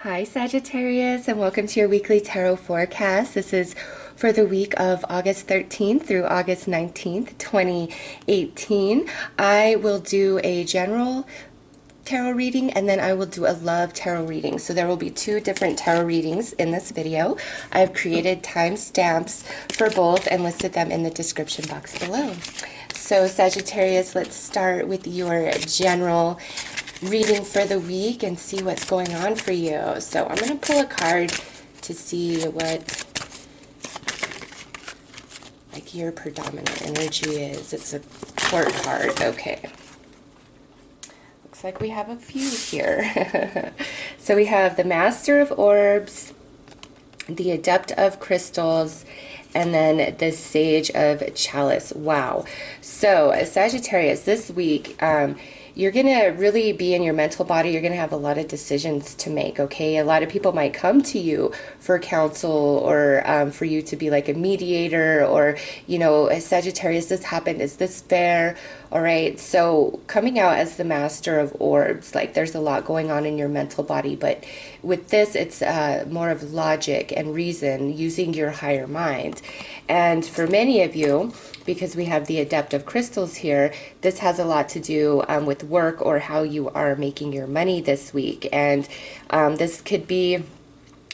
Hi Sagittarius, and welcome to your weekly tarot forecast. This is for the week of August 13th through August 19th, 2018. I will do a general tarot reading and then I will do a love tarot reading. So there will be two different tarot readings in this video. I've created timestamps for both and listed them in the description box below. So Sagittarius, let's start with your general reading for the week and see what's going on for you. So I'm going to pull a card to see what like your predominant energy is. It's a court card. Okay. Looks like we have a few here. So we have the Master of Orbs, the Adept of Crystals, and then the Sage of Chalice. Wow. So Sagittarius, this week, you're going to really be in your mental body. You're going to have a lot of decisions to make, okay? A lot of people might come to you for counsel or for you to be like a mediator or, you know, Sagittarius, this happened. Is this fair? All right. So coming out as the Master of Orbs, like there's a lot going on in your mental body. But with this, it's more of logic and reason, using your higher mind. And for many of you, because we have the Adept of Crystals here, this has a lot to do with work or how you are making your money this week. And this could be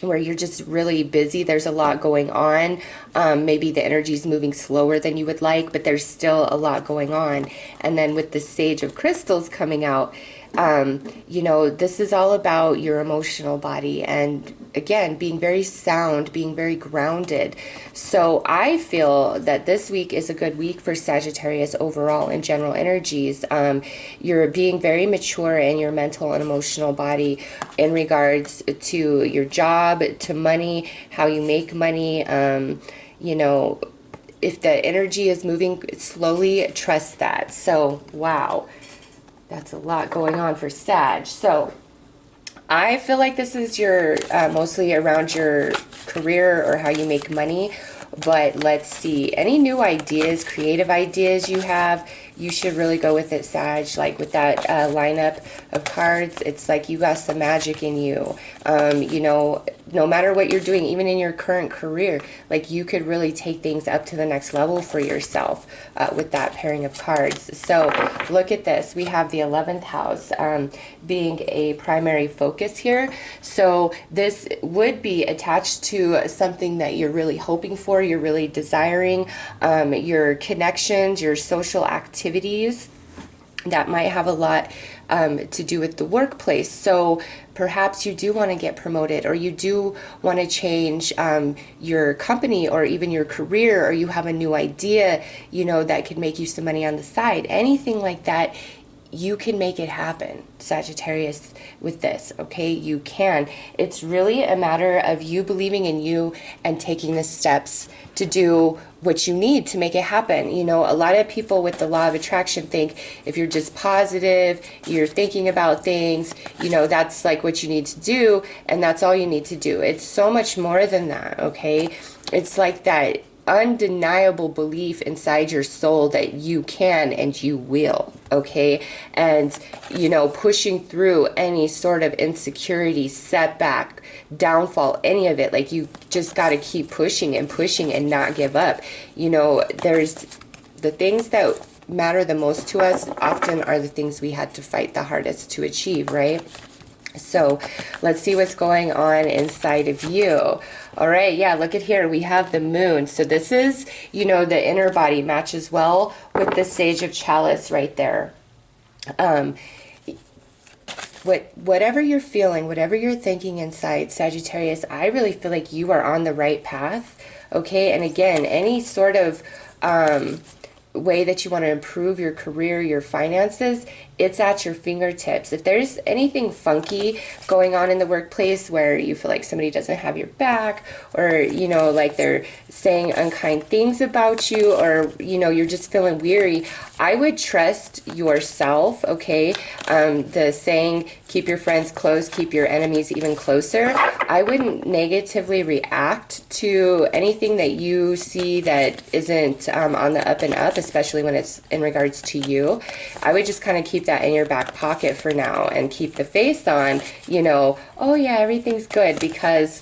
where you're just really busy. There's a lot going on. Maybe the energy is moving slower than you would like, but there's still a lot going on. And then with the Sage of Crystals coming out, you know, this is all about your emotional body and again, being very sound, being very grounded. So I feel that this week is a good week for Sagittarius overall in general energies. You're being very mature in your mental and emotional body in regards to your job, to money, how you make money. You know, if the energy is moving slowly, trust that. So, wow. That's a lot going on for Sag. So I feel like this is your mostly around your career or how you make money. But let's see, any new ideas, creative ideas you have, you should really go with it, Sag. Like with that lineup of cards, it's like you got some magic in you. You know, no matter what you're doing, even in your current career, like you could really take things up to the next level for yourself with that pairing of cards. So look at this. We have the 11th house being a primary focus here. So this would be attached to something that you're really hoping for, you're really desiring, your connections, your social activities that might have a lot to do with the workplace. So perhaps you do want to get promoted, or you do want to change your company or even your career, or you have a new idea, you know, that could make you some money on the side. Anything like that, you can make it happen, Sagittarius, with this, okay? You can. It's really a matter of you believing in you and taking the steps to do what you need to make it happen. You know, a lot of people with the law of attraction think if you're just positive, you're thinking about things, you know, that's like what you need to do, and that's all you need to do. It's so much more than that, okay? It's like that undeniable belief inside your soul that you can and you will, okay? And, you know, pushing through any sort of insecurity, setback, downfall, any of it, like you just got to keep pushing and not give up. You know, there's the things that matter the most to us often are the things we had to fight the hardest to achieve, right? So let's see what's going on inside of you. All right, yeah, look at here. We have the moon. So this is, you know, the inner body matches well with the Sage of Chalice right there. Whatever you're feeling, whatever you're thinking inside, Sagittarius, I really feel like you are on the right path, okay? And again, any sort of way that you want to improve your career, your finances, it's at your fingertips. If there's anything funky going on in the workplace where you feel like somebody doesn't have your back, or, you know, like they're saying unkind things about you, or, you know, you're just feeling weary, I would trust yourself, okay? The saying, keep your friends close, keep your enemies even closer. I wouldn't negatively react to anything that you see that isn't on the up and up, especially when it's in regards to you. I would just kind of keep that in your back pocket for now and keep the face on, you know, oh yeah, everything's good, because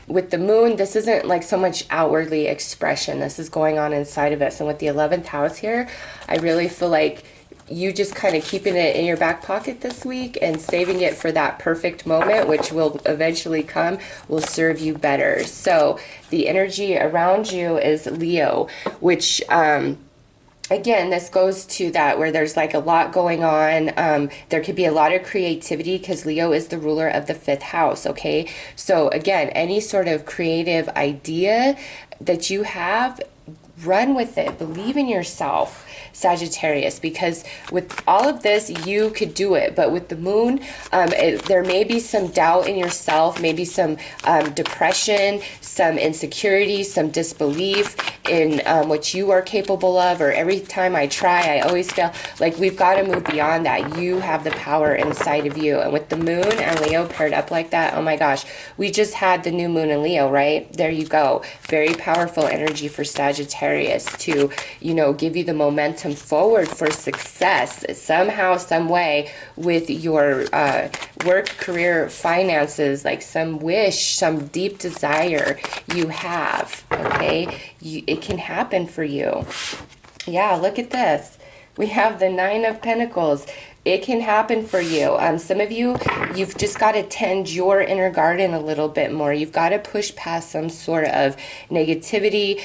with the moon, this isn't like so much outwardly expression. This is going on inside of us. And with the 11th house here, I really feel like you just kind of keeping it in your back pocket this week and saving it for that perfect moment, which will eventually come, will serve you better. So the energy around you is Leo, which again, this goes to that where there's like a lot going on. There could be a lot of creativity because Leo is the ruler of the 5th house, okay? So again, any sort of creative idea that you have, run with it. Believe in yourself, Sagittarius, because with all of this, you could do it. But with the moon, there may be some doubt in yourself, maybe some depression, some insecurity, some disbelief in what you are capable of, or every time I try, I always fail. Like, we've got to move beyond that. You have the power inside of you. And with the moon and Leo paired up like that, oh my gosh, we just had the new moon in Leo, right? There you go. Very powerful energy for Sagittarius to, you know, give you the momentum forward for success somehow, some way with your work, career, finances, like some wish, some deep desire you have, okay? It can happen for you. Yeah, look at this. We have the 9 of Pentacles. It can happen for you. Some of you, you've just got to tend your inner garden a little bit more. You've got to push past some sort of negativity,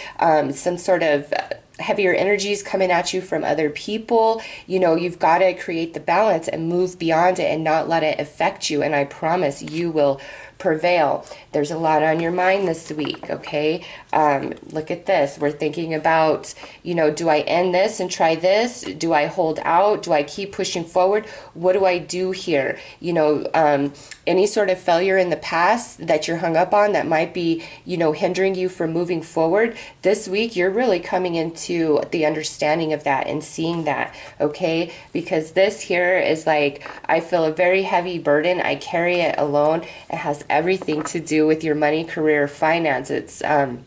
some sort of heavier energies coming at you from other people. You know, you've got to create the balance and move beyond it and not let it affect you. And I promise you will prevail. There's a lot on your mind this week, okay? Look at this. We're thinking about, you know, do I end this and try this? Do I hold out? Do I keep pushing forward? What do I do here? You know, any sort of failure in the past that you're hung up on that might be, you know, hindering you from moving forward. This week, you're really coming into the understanding of that and seeing that, okay? Because this here is like, I feel a very heavy burden. I carry it alone. It has everything to do with your money, career, finance. It's a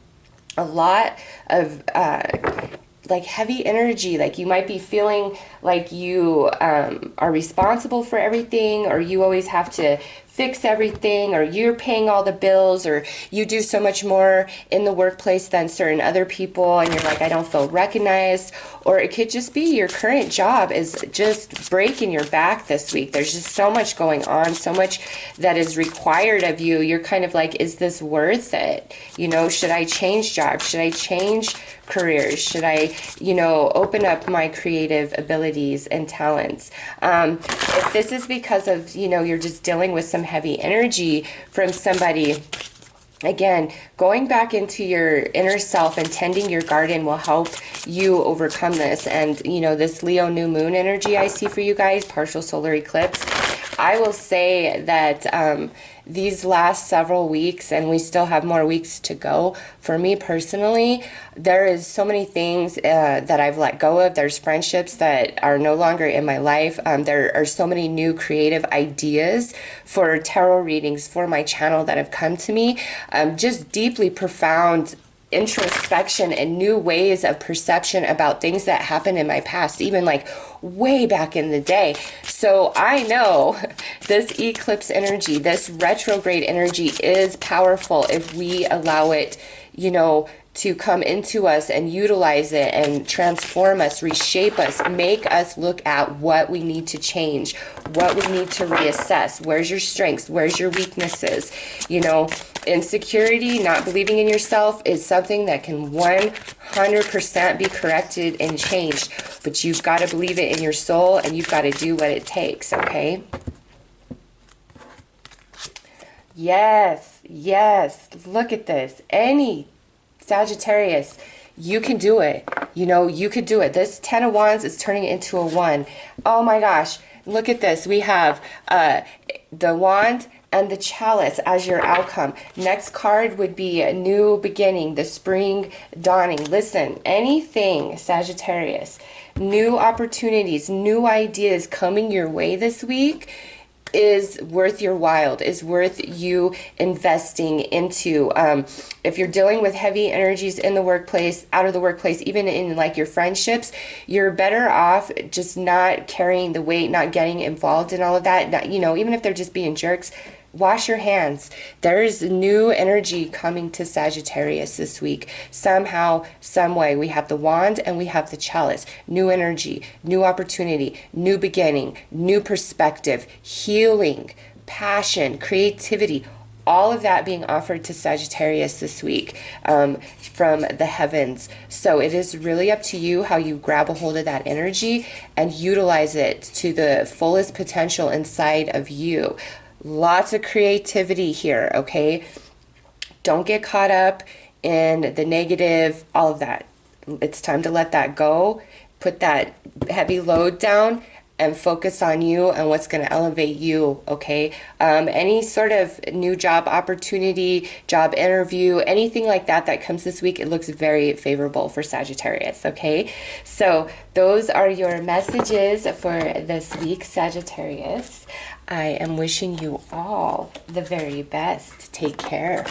lot of like heavy energy. Like you might be feeling like you are responsible for everything, or you always have to fix everything, or you're paying all the bills, or you do so much more in the workplace than certain other people, and you're like, I don't feel recognized. Or it could just be your current job is just breaking your back this week. There's just so much going on, so much that is required of you. You're kind of like, is this worth it? You know, should I change jobs? Should I change careers? Should I, you know, open up my creative abilities and talents? If this is because of, you know, you're just dealing with some heavy energy from somebody, again, going back into your inner self and tending your garden will help you overcome this. And, you know, this Leo new moon energy I see for you guys, partial solar eclipse, I will say that these last several weeks, and we still have more weeks to go, for me personally, there is so many things that I've let go of. There's friendships that are no longer in my life. There are so many new creative ideas for tarot readings for my channel that have come to me. Just deeply profound introspection and new ways of perception about things that happened in my past, even like way back in the day. So I know this eclipse energy, this retrograde energy is powerful if we allow it, you know, to come into us and utilize it and transform us, reshape us, make us look at what we need to change, what we need to reassess. Where's your strengths? Where's your weaknesses? You know, insecurity, not believing in yourself is something that can 100% be corrected and changed, but you've got to believe it in your soul and you've got to do what it takes, okay? Yes, yes, look at this. Any Sagittarius, you can do it. You know, you could do it. This 10 of Wands is turning into a 1. Oh my gosh, look at this. We have the Wand and the Chalice as your outcome. Next card would be a new beginning, the spring dawning. Listen, anything, Sagittarius, new opportunities, new ideas coming your way this week, is worth your while, is worth you investing into. If you're dealing with heavy energies in the workplace, out of the workplace, even in like your friendships, you're better off just not carrying the weight, not getting involved in all of that. Not, you know, even if they're just being jerks, wash your hands. There's new energy coming to Sagittarius this week. Somehow, some way, we have the wand and we have the chalice. New energy, new opportunity, new beginning, new perspective, healing, passion, creativity, all of that being offered to Sagittarius this week from the heavens. So it is really up to you how you grab a hold of that energy and utilize it to the fullest potential inside of you. Lots of creativity here, okay? Don't get caught up in the negative, all of that. It's time to let that go. Put that heavy load down and focus on you and what's going to elevate you, okay? Any sort of new job opportunity, job interview, anything like that that comes this week, it looks very favorable for Sagittarius, okay? So those are your messages for this week, Sagittarius. I am wishing you all the very best. Take care.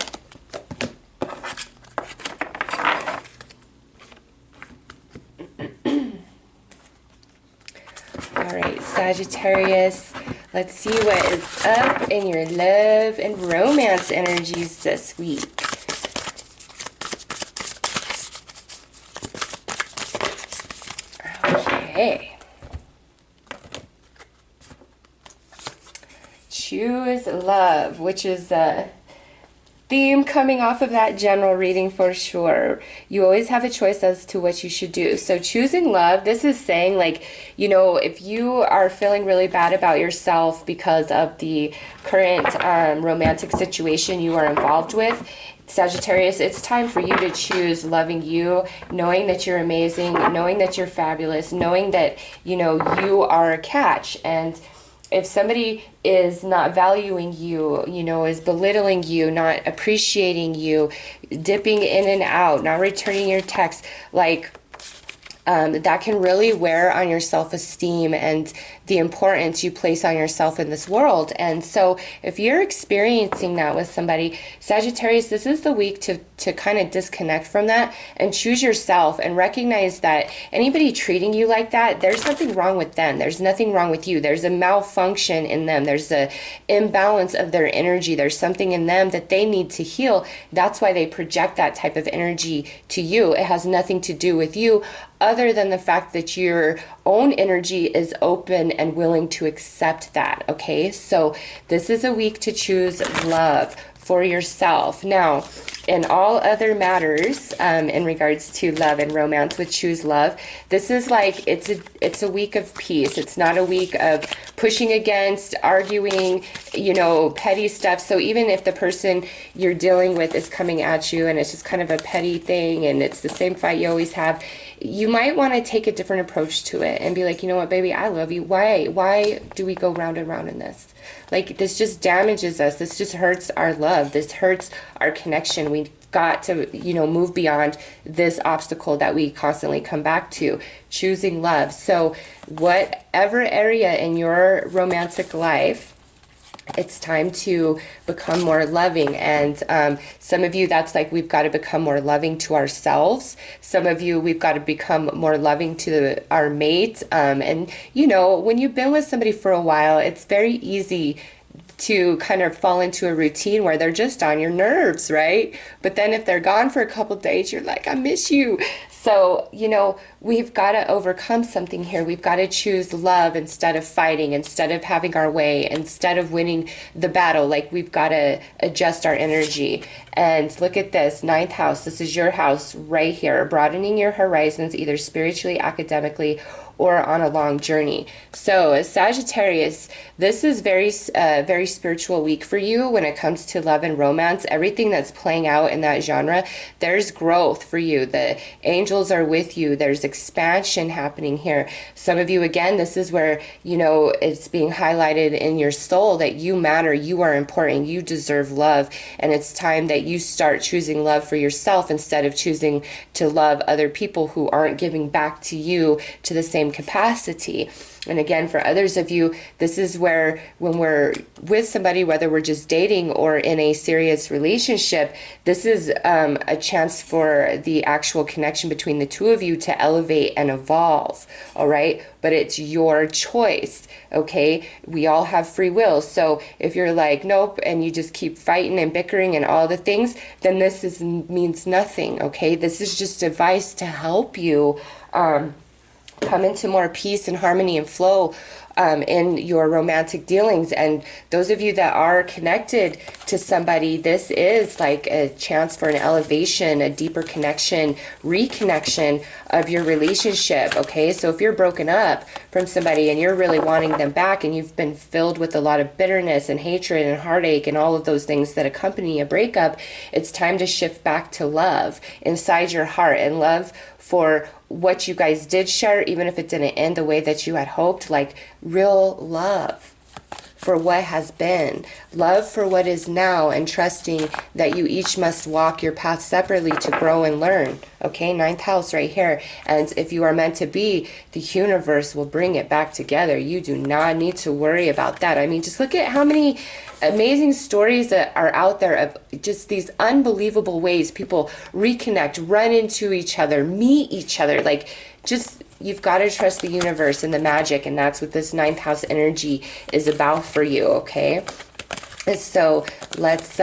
All right, Sagittarius, let's see what is up in your love and romance energies this week. Okay. Choose love, which is a theme coming off of that general reading for sure. You always have a choice as to what you should do. So choosing love, this is saying, like, you know, if you are feeling really bad about yourself because of the current romantic situation you are involved with, Sagittarius, it's time for you to choose loving you, knowing that you're amazing, knowing that you're fabulous, knowing that, you know, you are a catch. And if somebody is not valuing you, you know, is belittling you, not appreciating you, dipping in and out, not returning your texts, like, that can really wear on your self-esteem and the importance you place on yourself in this world. And so if you're experiencing that with somebody, Sagittarius, this is the week to kind of disconnect from that and choose yourself and recognize that anybody treating you like that, there's something wrong with them. There's nothing wrong with you. There's a malfunction in them. There's a imbalance of their energy. There's something in them that they need to heal. That's why they project that type of energy to you. It has nothing to do with you, other than the fact that your own energy is open and willing to accept that, okay? So this is a week to choose love for yourself. Now, in all other matters, in regards to love and romance with Choose Love, this is like, it's a week of peace. It's not a week of pushing against, arguing, you know, petty stuff. So even if the person you're dealing with is coming at you and it's just kind of a petty thing and it's the same fight you always have, you might want to take a different approach to it and be like, you know what, baby, I love you. Why do we go round and round in this? Like, this just damages us. This just hurts our love. This hurts our connection. We've got to, you know, move beyond this obstacle that we constantly come back to, choosing love. So whatever area in your romantic life, it's time to become more loving. And some of you, that's like, we've got to become more loving to ourselves. Some of you, we've got to become more loving to our mate. And, you know, when you've been with somebody for a while, it's very easy to kind of fall into a routine where they're just on your nerves, right? But then if they're gone for a couple days, you're like, I miss you. So, you know, we've got to overcome something here. We've got to choose love instead of fighting, instead of having our way, instead of winning the battle. Like, we've got to adjust our energy. And look at this, 9th house. This is your house right here, broadening your horizons, either spiritually, academically, or on a long journey. So as Sagittarius, this is very spiritual week for you when it comes to love and romance. Everything that's playing out in that genre, there's growth for you. The angels are with you. There's expansion happening here. Some of you, again, this is where, you know, it's being highlighted in your soul that you matter, you are important, you deserve love. And it's time that you start choosing love for yourself instead of choosing to love other people who aren't giving back to you to the same same capacity. And again, for others of you, this is where when we're with somebody, whether we're just dating or in a serious relationship, this is a chance for the actual connection between the two of you to elevate and evolve, all right? But it's your choice, okay? We all have free will. So if you're like, nope, and you just keep fighting and bickering and all the things, then this means nothing, okay? This is just advice to help you come into more peace and harmony and flow in your romantic dealings. And those of you that are connected to somebody, this is like a chance for an elevation, a deeper connection, reconnection of your relationship, okay? So if you're broken up from somebody and you're really wanting them back and you've been filled with a lot of bitterness and hatred and heartache and all of those things that accompany a breakup, it's time to shift back to love inside your heart, and love for what you guys did share, even if it didn't end the way that you had hoped, like real love for what has been, love for what is now, and trusting that you each must walk your path separately to grow and learn. Okay, 9th house right here. And if you are meant to be, the universe will bring it back together. You do not need to worry about that. I mean, just look at how many amazing stories that are out there of just these unbelievable ways people reconnect, run into each other, meet each other. Like, just, you've got to trust the universe and the magic, and that's what this 9th house energy is about for you, okay? So let's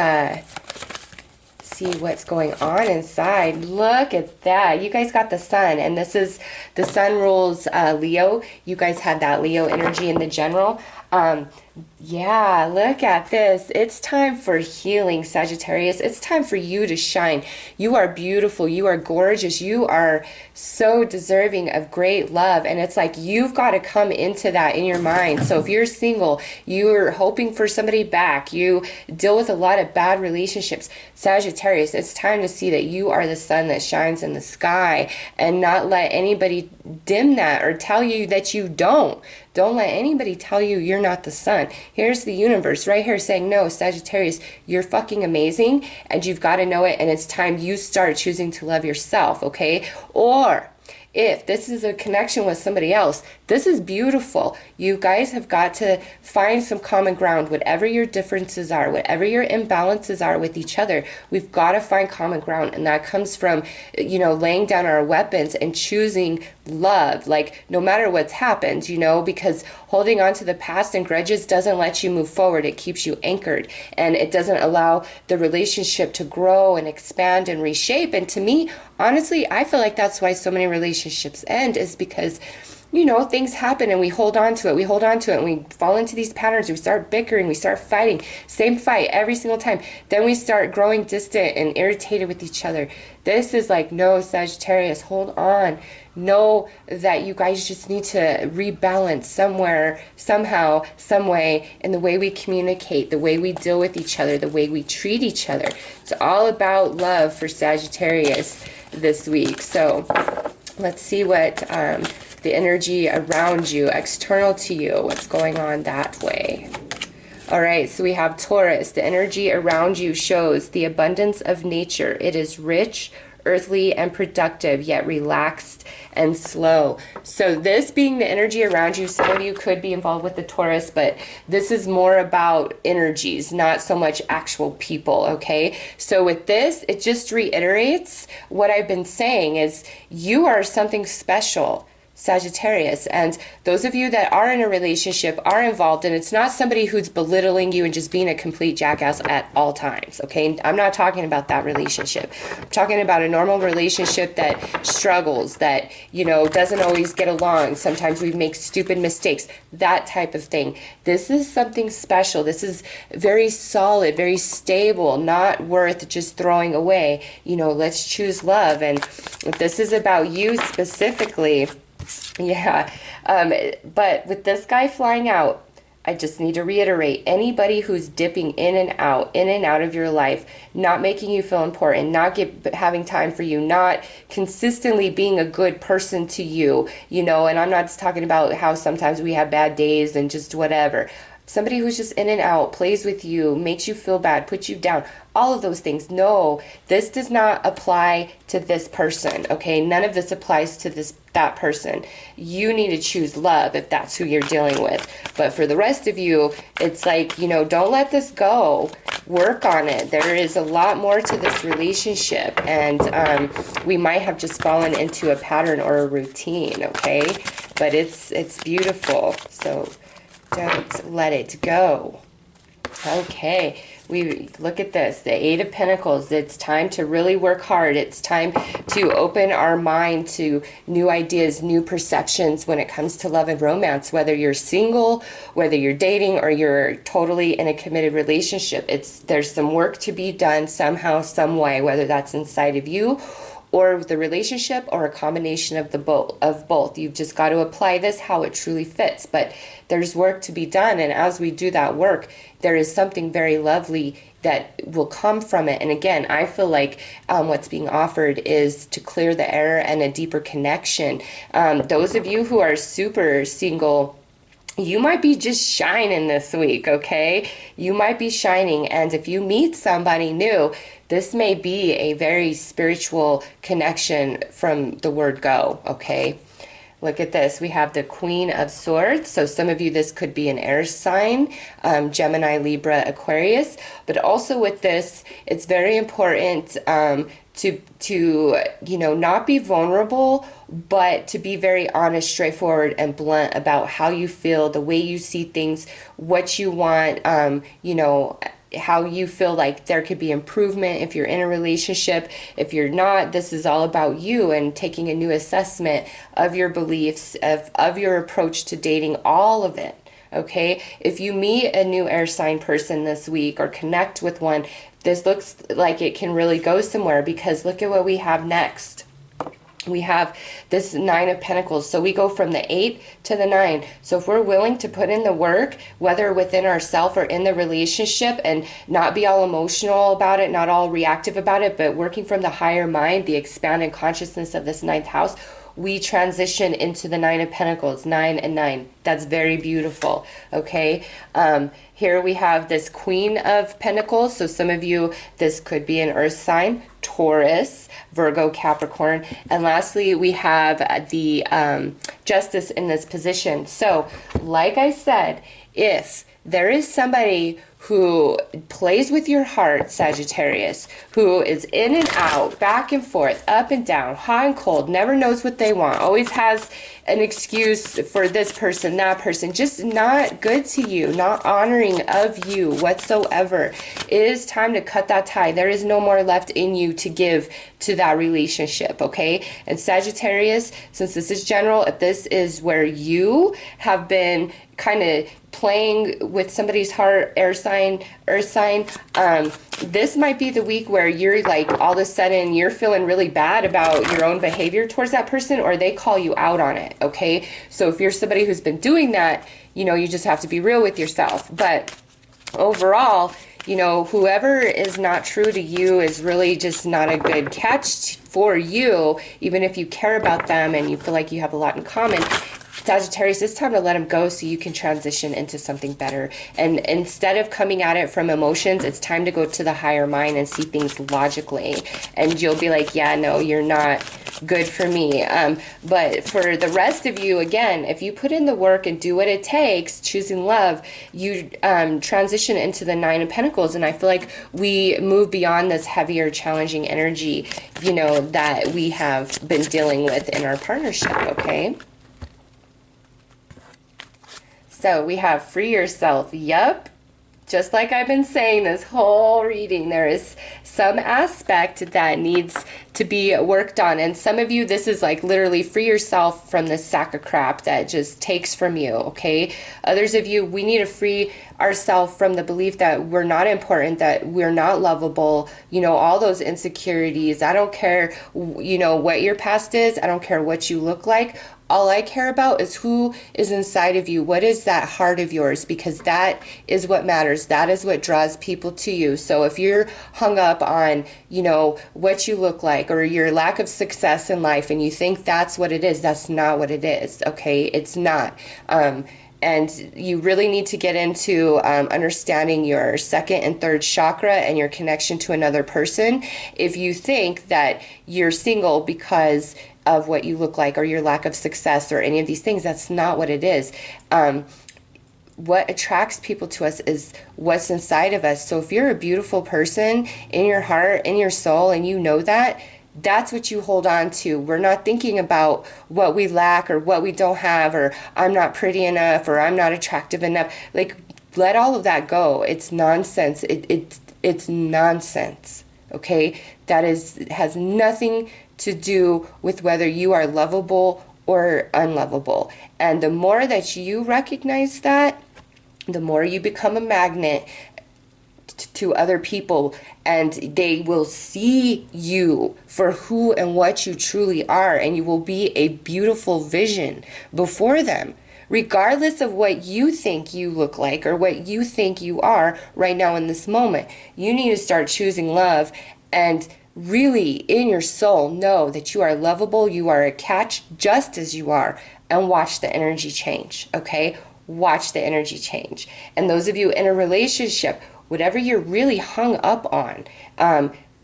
see what's going on inside. Look at that. You guys got the sun, and this is, the sun rules Leo. You guys had that Leo energy in the general. Yeah, look at this. It's time for healing, Sagittarius. It's time for you to shine. You are beautiful. You are gorgeous. You are so deserving of great love. And it's like you've got to come into that in your mind. So if you're single, you're hoping for somebody back, you deal with a lot of bad relationships, Sagittarius, it's time to see that you are the sun that shines in the sky, and not let anybody dim that or tell you that you don't. Don't let anybody tell you you're not the sun. Here's the universe right here saying, no, Sagittarius, you're fucking amazing, and you've got to know it, and it's time you start choosing to love yourself, okay? Or if this is a connection with somebody else, this is beautiful. You guys have got to find some common ground. Whatever your differences are, whatever your imbalances are with each other, we've got to find common ground. And that comes from, you know, laying down our weapons and choosing love, like no matter what's happened, you know, because holding on to the past and grudges doesn't let you move forward. It keeps you anchored, and it doesn't allow the relationship to grow and expand and reshape. And to me, honestly, I feel like that's why so many relationships end, is because, you know, things happen and we hold on to it. We hold on to it and we fall into these patterns. We start bickering. We start fighting. Same fight every single time. Then we start growing distant and irritated with each other. This is like, no, Sagittarius, hold on. Know that you guys just need to rebalance somewhere, somehow, some way, in the way we communicate, the way we deal with each other, the way we treat each other. It's all about love for Sagittarius this week. So let's see what the energy around you, external to you, what's going on that way. All right, so we have Taurus. The energy around you shows the abundance of nature. It is rich, earthly, and productive, yet relaxed and slow. So this being the energy around you, some of you could be involved with the Taurus, but this is more about energies, not so much actual people, okay? So with this, it just reiterates what I've been saying, is you are something special, Sagittarius. And those of you that are in a relationship are involved, and it's not somebody who's belittling you and just being a complete jackass at all times, okay? I'm not talking about that relationship. I'm talking about a normal relationship that struggles, that, you know, doesn't always get along. Sometimes we make stupid mistakes, that type of thing. This is something special. This is very solid, very stable, not worth just throwing away. You know, let's choose love. And if this is about you specifically, yeah, but with this guy flying out, I just need to reiterate, anybody who's dipping in and out of your life, not making you feel important, not having time for you, not consistently being a good person to you, you know, and I'm not just talking about how sometimes we have bad days and just whatever. somebody who's just in and out, plays with you, makes you feel bad, puts you down, all of those things. No, this does not apply to this person, okay? None of this applies to that person. You need to choose love if that's who you're dealing with. But for the rest of you, it's like, you know, don't let this go. Work on it. There is a lot more to this relationship, and we might have just fallen into a pattern or a routine, okay? But it's beautiful, so don't let it go. Okay, we look at this, the Eight of Pentacles. It's time to really work hard. It's time to open our mind to new ideas, new perceptions when it comes to love and romance, whether you're single, whether you're dating, or you're totally in a committed relationship. There's some work to be done somehow, some way, whether that's inside of you or the relationship, or a combination of both. You've just got to apply this how it truly fits. But there's work to be done, and as we do that work, there is something very lovely that will come from it. And again, I feel like what's being offered is to clear the air and a deeper connection. Those of you who are super single, you might be just shining this week, okay? You might be shining, and if you meet somebody new, this may be a very spiritual connection from the word go, okay? Look at this. We have the Queen of Swords. So some of you, this could be an air sign, Gemini, Libra, Aquarius. But also with this, it's very important to you know, not be vulnerable, but to be very honest, straightforward, and blunt about how you feel, the way you see things, what you want, you know, how you feel like there could be improvement if you're in a relationship. If you're not, this is all about you and taking a new assessment of your beliefs, of your approach to dating, all of it. Okay, if you meet a new air sign person this week or connect with one, this looks like it can really go somewhere, because look at what we have next. We have this Nine of Pentacles. So we go from the 8 to the 9. So if we're willing to put in the work, whether within ourselves or in the relationship, and not be all emotional about it, not all reactive about it, but working from the higher mind, the expanded consciousness of this ninth house, we transition into the Nine of Pentacles, 9 and 9. That's very beautiful, okay? Here we have this Queen of Pentacles. So some of you, this could be an earth sign, Taurus, Virgo, Capricorn. And lastly, we have the Justice in this position. So like I said, if there is somebody who plays with your heart, Sagittarius, who is in and out, back and forth, up and down, hot and cold, never knows what they want, always has an excuse for this person, that person, just not good to you, not honoring of you whatsoever. It is time to cut that tie. There is no more left in you to give to that relationship, okay? And Sagittarius, since this is general, if this is where you have been kind of playing with somebody's heart, air sign, earth sign, this might be the week where you're like, all of a sudden you're feeling really bad about your own behavior towards that person, or they call you out on it, okay? So if you're somebody who's been doing that, you know, you just have to be real with yourself. But overall, you know, whoever is not true to you is really just not a good catch for you, even if you care about them and you feel like you have a lot in common. Sagittarius, it's time to let them go so you can transition into something better. And instead of coming at it from emotions, it's time to go to the higher mind and see things logically. And you'll be like, yeah, no, you're not good for me. But for the rest of you, again, if you put in the work and do what it takes, choosing love, you transition into the Nine of Pentacles. And I feel like we move beyond this heavier, challenging energy, you know, that we have been dealing with in our partnership, okay? So we have free yourself. Yup. Just like I've been saying this whole reading, there is some aspect that needs to be worked on. And some of you, this is like literally free yourself from this sack of crap that just takes from you, okay? Others of you, we need to free ourselves from the belief that we're not important, that we're not lovable, you know, all those insecurities. I don't care, you know, what your past is. I don't care what you look like. All I care about is who is inside of you. What is that heart of yours? Because that is what matters. That is what draws people to you. So if you're hung up on, you know, what you look like or your lack of success in life and you think that's what it is, that's not what it is, okay? It's not. And you really need to get into understanding your second and third chakra and your connection to another person. If you think that you're single because of what you look like or your lack of success or any of these things, that's not what it is. What attracts people to us is what's inside of us. So if you're a beautiful person in your heart, in your soul, and you know that, that's what you hold on to. We're not thinking about what we lack or what we don't have, or I'm not pretty enough, or I'm not attractive enough. Like, let all of that go. It's nonsense. It's nonsense. Okay? Has nothing to do with whether you are lovable or unlovable. And the more that you recognize that, the more you become a magnet to other people, and they will see you for who and what you truly are, and you will be a beautiful vision before them, regardless of what you think you look like or what you think you are right now in this moment. You need to start choosing love and really in your soul know that you are lovable, you are a catch just as you are, and watch the energy change. Okay, watch the energy change. And those of you in a relationship, whatever you're really hung up on,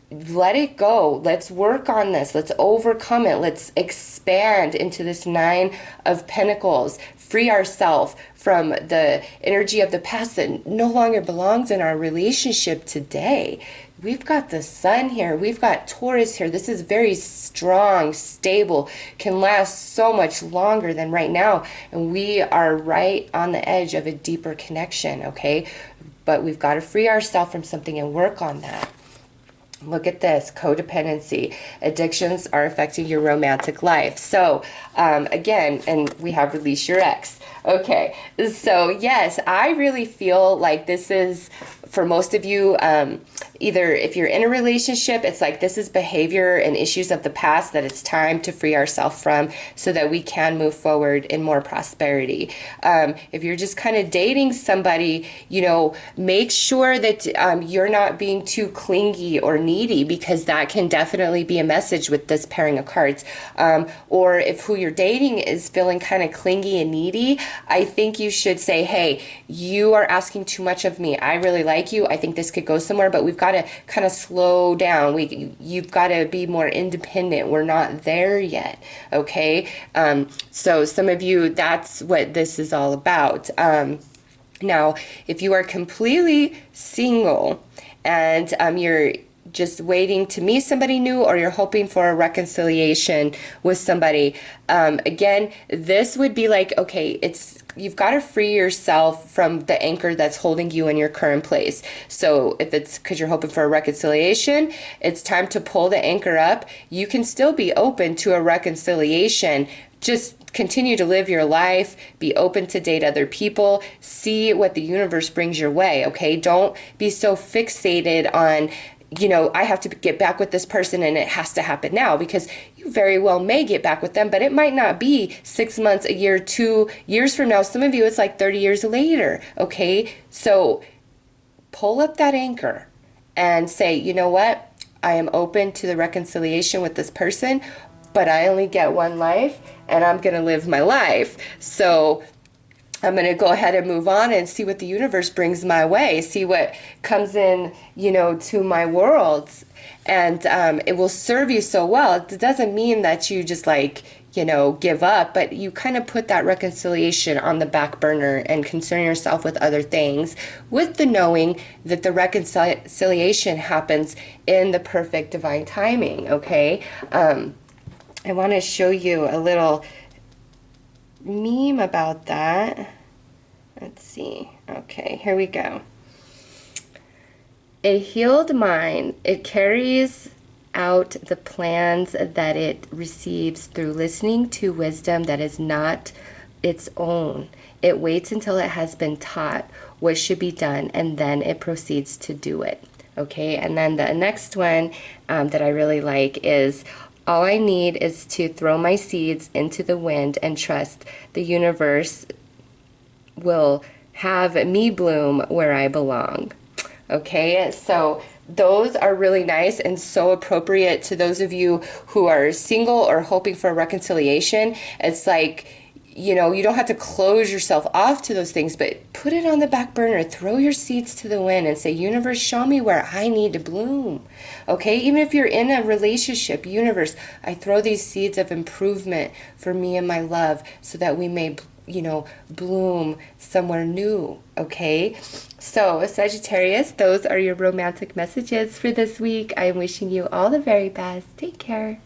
let it go. Let's work on this. Let's overcome it. Let's expand into this Nine of Pentacles. Free ourselves from the energy of the past that no longer belongs in our relationship today. We've got the Sun here. We've got Taurus here. This is very strong, stable, can last so much longer than right now. And we are right on the edge of a deeper connection, okay? But we've got to free ourselves from something and work on that. Look at this, codependency. Addictions are affecting your romantic life. So, again, and we have release your ex. Okay, so yes, I really feel like this is, for most of you, either if you're in a relationship, it's like this is behavior and issues of the past that it's time to free ourselves from so that we can move forward in more prosperity. If you're just kind of dating somebody, you know, make sure that you're not being too clingy or needy, because that can definitely be a message with this pairing of cards. Or if who you're dating is feeling kind of clingy and needy, I think you should say, hey, you are asking too much of me. I really like you. I think this could go somewhere, but we've got to kind of slow down. You've got to be more independent. We're not there yet. Okay. So some of you, that's what this is all about. Now, if you are completely single and you're just waiting to meet somebody new, or you're hoping for a reconciliation with somebody, again, this would be like, okay, you've got to free yourself from the anchor that's holding you in your current place. So if it's because you're hoping for a reconciliation, it's time to pull the anchor up. You can still be open to a reconciliation. Just continue to live your life, be open to date other people, see what the universe brings your way, okay? Don't be so fixated on, you know, I have to get back with this person and it has to happen now, because you very well may get back with them, but it might not be 6 months, a year, 2 years from now. Some of you, it's like 30 years later, okay? So pull up that anchor and say, you know what? I am open to the reconciliation with this person, but I only get one life and I'm going to live my life. So I'm going to go ahead and move on and see what the universe brings my way, see what comes in, you know, to my world. And it will serve you so well. It doesn't mean that you just like, you know, give up, but you kind of put that reconciliation on the back burner and concern yourself with other things, with the knowing that the reconciliation happens in the perfect divine timing, okay? I want to show you a little meme about that. Let's see. Okay, here we go. A healed mind, it carries out the plans that it receives through listening to wisdom that is not its own. It waits until it has been taught what should be done, and then it proceeds to do it. Okay, and then the next one that I really like is, all I need is to throw my seeds into the wind and trust the universe will have me bloom where I belong. Okay, so those are really nice and so appropriate to those of you who are single or hoping for a reconciliation. It's like, you know, you don't have to close yourself off to those things, but put it on the back burner. Throw your seeds to the wind and say, universe, show me where I need to bloom. Okay, even if you're in a relationship, universe, I throw these seeds of improvement for me and my love so that we may, you know, bloom somewhere new. Okay, so Sagittarius, those are your romantic messages for this week. I am wishing you all the very best. Take care.